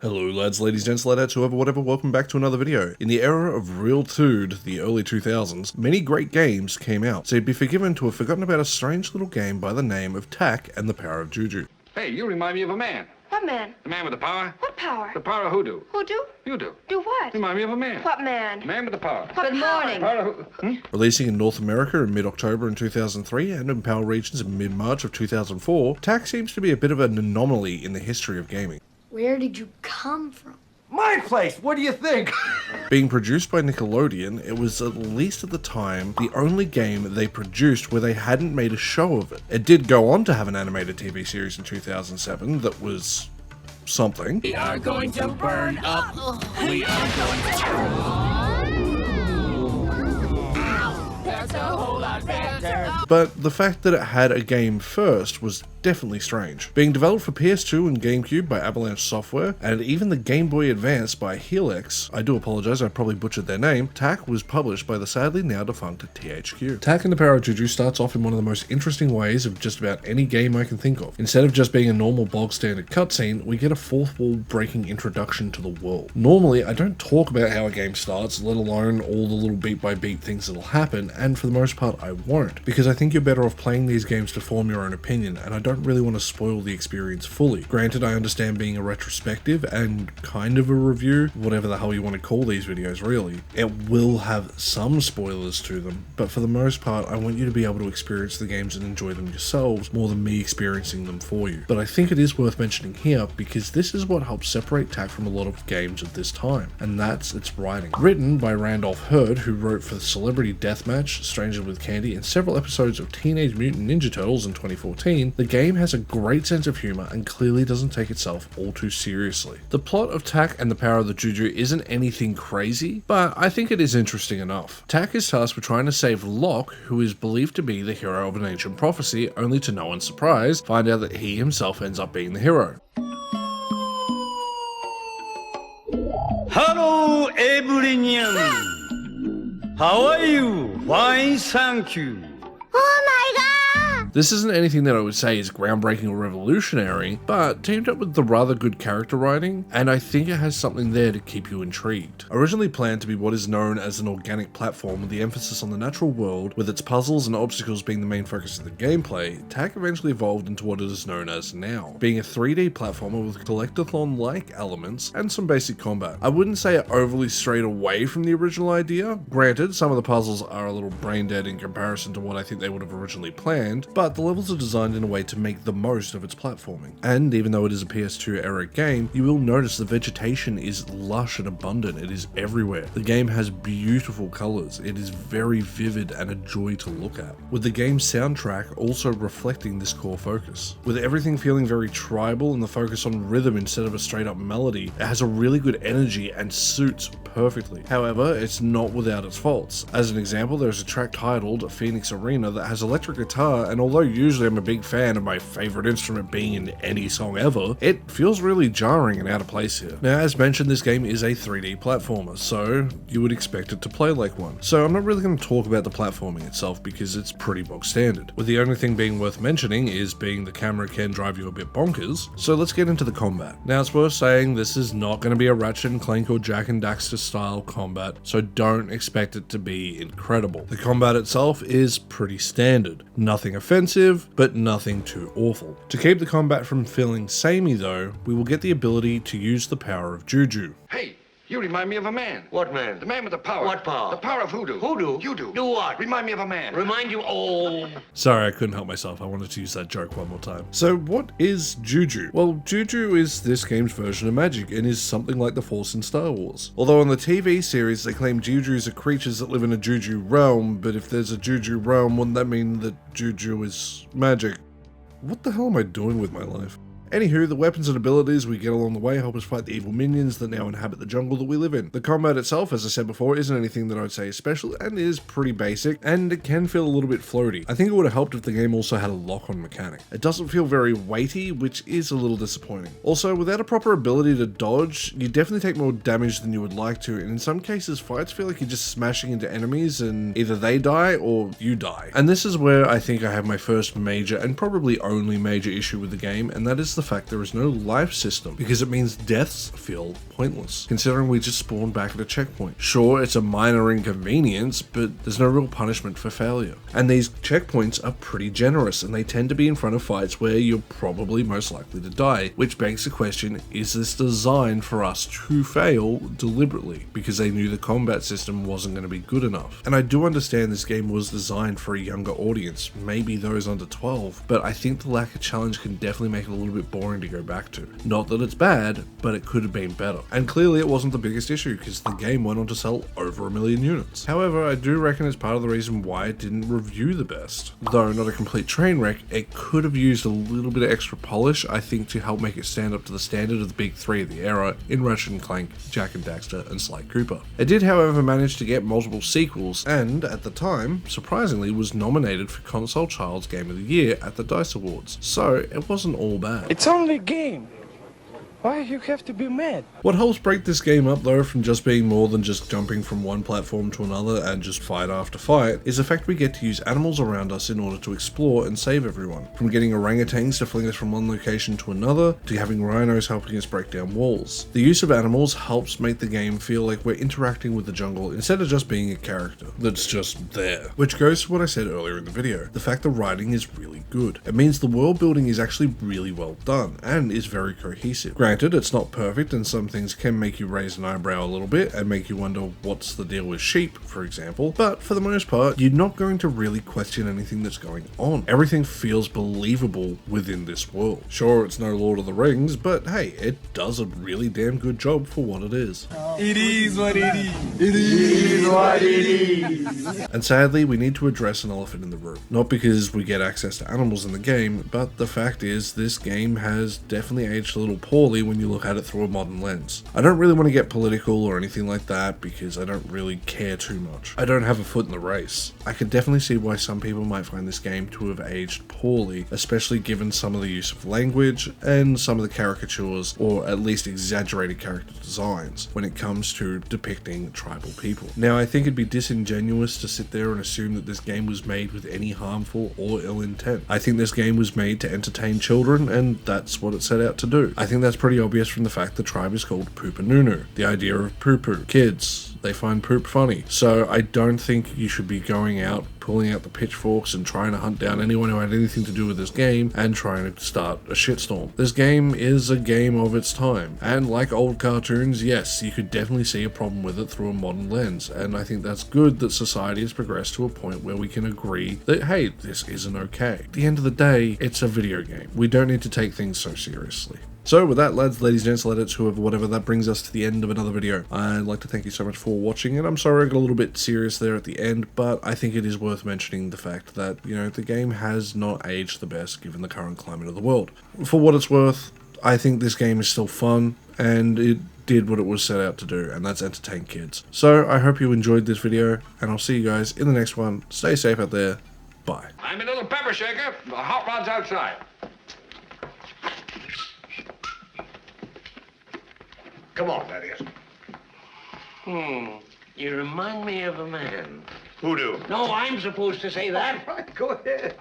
Hello lads, ladies, gents, ladetts, whoever, whatever, welcome back to another video. In the era of real food, the early 2000s, many great games came out, so you'd be forgiven to have forgotten about a strange little game by the name of Tak and the Power of Juju. Hey, you remind me of a man. What man? The man with the power. What power? The power of hoodoo. Hoodoo? You do. Do what? Remind me of a man. What man? The man with the power. What Good power? morning. Power of Releasing in North America in mid-October in 2003 and in PAL regions in mid-March of 2004, Tak seems to be a bit of an anomaly in the history of gaming. Where did you come from? My place, what do you think? Being produced by Nickelodeon, it was, at least at the time, the only game they produced where they hadn't made a show of it. It did go on to have an animated TV series in 2007 that was something. We are going to burn up. We are going to... That's a whole lot better. But the fact that it had a game first was definitely strange. Being developed for PS2 and GameCube by Avalanche Software, and even the Game Boy Advance by Helix, I do apologize, I probably butchered their name, Tak was published by the sadly now defunct THQ. Tak and the Power of Juju starts off in one of the most interesting ways of just about any game I can think of. Instead of just being a normal bog standard cutscene, we get a fourth wall breaking introduction to the world. Normally, I don't talk about how a game starts, let alone all the little beat by beat things that'll happen, and for the most part I won't, because I think you're better off playing these games to form your own opinion, and I don't really want to spoil the experience fully. Granted, I understand being a retrospective and kind of a review, whatever the hell you want to call these videos really. It will have some spoilers to them, but for the most part I want you to be able to experience the games and enjoy them yourselves more than me experiencing them for you. But I think it is worth mentioning here because this is what helps separate Tak from a lot of games at this time, and that's its writing. Written by Randolph Hurd, who wrote for Celebrity Deathmatch, Strangers with Candy, and several episodes of Teenage Mutant Ninja Turtles in 2014, the game has a great sense of humor and clearly doesn't take itself all too seriously. The plot of Tak and the Power of the Juju isn't anything crazy, but I think it is interesting enough. Tak is tasked with trying to save Locke, who is believed to be the hero of an ancient prophecy, only to no one's surprise, find out that he himself ends up being the hero. Hello, everyone. How are you? Fine, thank you. Oh my god! This isn't anything that I would say is groundbreaking or revolutionary, but teamed up with the rather good character writing, and I think it has something there to keep you intrigued. Originally planned to be what is known as an organic platform with the emphasis on the natural world, with its puzzles and obstacles being the main focus of the gameplay, Tak eventually evolved into what it is known as now, being a 3D platformer with collectathon-like elements and some basic combat. I wouldn't say it overly strayed away from the original idea. Granted, some of the puzzles are a little brain dead in comparison to what I think they would have originally planned, but the levels are designed in a way to make the most of its platforming. And even though it is a PS2 era game, you will notice the vegetation is lush and abundant. It is everywhere. The game has beautiful colors. It is very vivid and a joy to look at, with the game's soundtrack also reflecting this core focus. With everything feeling very tribal and the focus on rhythm instead of a straight up melody, it has a really good energy and suits perfectly. However, it's not without its faults. As an example, there's a track titled Phoenix Arena that has electric guitar, and although usually I'm a big fan of my favorite instrument being in any song ever, it feels really jarring and out of place here. Now, as mentioned, this game is a 3D platformer, so you would expect it to play like one. So I'm not really going to talk about the platforming itself because it's pretty bog standard, with the only thing being worth mentioning is being the camera can drive you a bit bonkers. So let's get into the combat. Now, it's worth saying this is not going to be a Ratchet and Clank or Jak and Daxter style combat, so don't expect it to be incredible. The combat itself is pretty standard. Nothing offensive, but nothing too awful. To keep the combat from feeling samey though, we will get the ability to use the Power of Juju. Hey, you remind me of a man. What man? The man with the power. What power? The power of hoodoo. Hoodoo? You do. Do what? Remind me of a man. Remind you, oh. Sorry, I couldn't help myself. I wanted to use that joke one more time. So what is Juju? Well, Juju is this game's version of magic and is something like the Force in Star Wars. Although in the TV series they claim Jujus are creatures that live in a Juju realm, but if there's a Juju realm, wouldn't that mean that Juju is magic? What the hell am I doing with my life? Anywho, the weapons and abilities we get along the way help us fight the evil minions that now inhabit the jungle that we live in. The combat itself, as I said before, isn't anything that I would say is special and is pretty basic, and it can feel a little bit floaty. I think it would have helped if the game also had a lock-on mechanic. It doesn't feel very weighty, which is a little disappointing. Also, without a proper ability to dodge, you definitely take more damage than you would like to, and in some cases fights feel like you're just smashing into enemies and either they die or you die. And this is where I think I have my first major and probably only major issue with the game, and that is the fact there is no life system, because it means deaths feel pointless, considering we just spawn back at a checkpoint. Sure, it's a minor inconvenience, but there's no real punishment for failure. And these checkpoints are pretty generous, and they tend to be in front of fights where you're probably most likely to die, which begs the question, is this designed for us to fail deliberately, because they knew the combat system wasn't going to be good enough? And I do understand this game was designed for a younger audience, maybe those under 12, but I think the lack of challenge can definitely make it a little bit boring to go back to. Not that it's bad, but it could have been better. And clearly it wasn't the biggest issue, because the game went on to sell over 1 million units. However, I do reckon it's part of the reason why it didn't review the best. Though not a complete train wreck, it could have used a little bit of extra polish, I think, to help make it stand up to the standard of the big three of the era in Ratchet & Clank, Jak and Daxter, and Sly Cooper. It did, however, manage to get multiple sequels, and at the time, surprisingly, was nominated for Console Child's Game of the Year at the DICE Awards, so it wasn't all bad. It's only a game. Why you have to be mad? What helps break this game up, though, from just being more than just jumping from one platform to another and just fight after fight, is the fact we get to use animals around us in order to explore and save everyone. From getting orangutans to fling us from one location to another, to having rhinos helping us break down walls. The use of animals helps make the game feel like we're interacting with the jungle instead of just being a character that's just there. Which goes to what I said earlier in the video, the fact the writing is really good. It means the world building is actually really well done, and is very cohesive. Granted, it's not perfect, and some things can make you raise an eyebrow a little bit and make you wonder what's the deal with sheep, for example, but for the most part, you're not going to really question anything that's going on. Everything feels believable within this world. Sure, it's no Lord of the Rings, but hey, it does a really damn good job for what it is. It is what it is. It is what it is. And sadly, we need to address an elephant in the room. Not because we get access to animals in the game, but the fact is this game has definitely aged a little poorly when you look at it through a modern lens. I don't really want to get political or anything like that, because I don't really care too much. I don't have a foot in the race. I could definitely see why some people might find this game to have aged poorly, especially given some of the use of language and some of the caricatures, or at least exaggerated character designs, when it comes to depicting tribal people. Now, I think it'd be disingenuous to sit there and assume that this game was made with any harmful or ill intent. I think this game was made to entertain children, and that's what it set out to do. I think that's pretty obvious from the fact the tribe is called Poopanunu, the idea of poo-poo. Kids, they find poop funny. So I don't think you should be going out, pulling out the pitchforks and trying to hunt down anyone who had anything to do with this game and trying to start a shitstorm. This game is a game of its time, and like old cartoons, yes, you could definitely see a problem with it through a modern lens, and I think that's good that society has progressed to a point where we can agree that, hey, this isn't okay. At the end of the day, it's a video game. We don't need to take things so seriously. So with that, lads, ladies, gents, ladetts, whoever, whatever, that brings us to the end of another video. I'd like to thank you so much for watching, and I'm sorry I got a little bit serious there at the end, but I think it is worth mentioning the fact that, you know, the game has not aged the best given the current climate of the world. For what it's worth, I think this game is still fun, and it did what it was set out to do, and that's entertain kids. So I hope you enjoyed this video, and I'll see you guys in the next one. Stay safe out there. Bye. I'm a little pepper shaker. The hot rod's outside. Come on, that is. You remind me of a man. Hoodoo. No, I'm supposed to say that. Right, go ahead.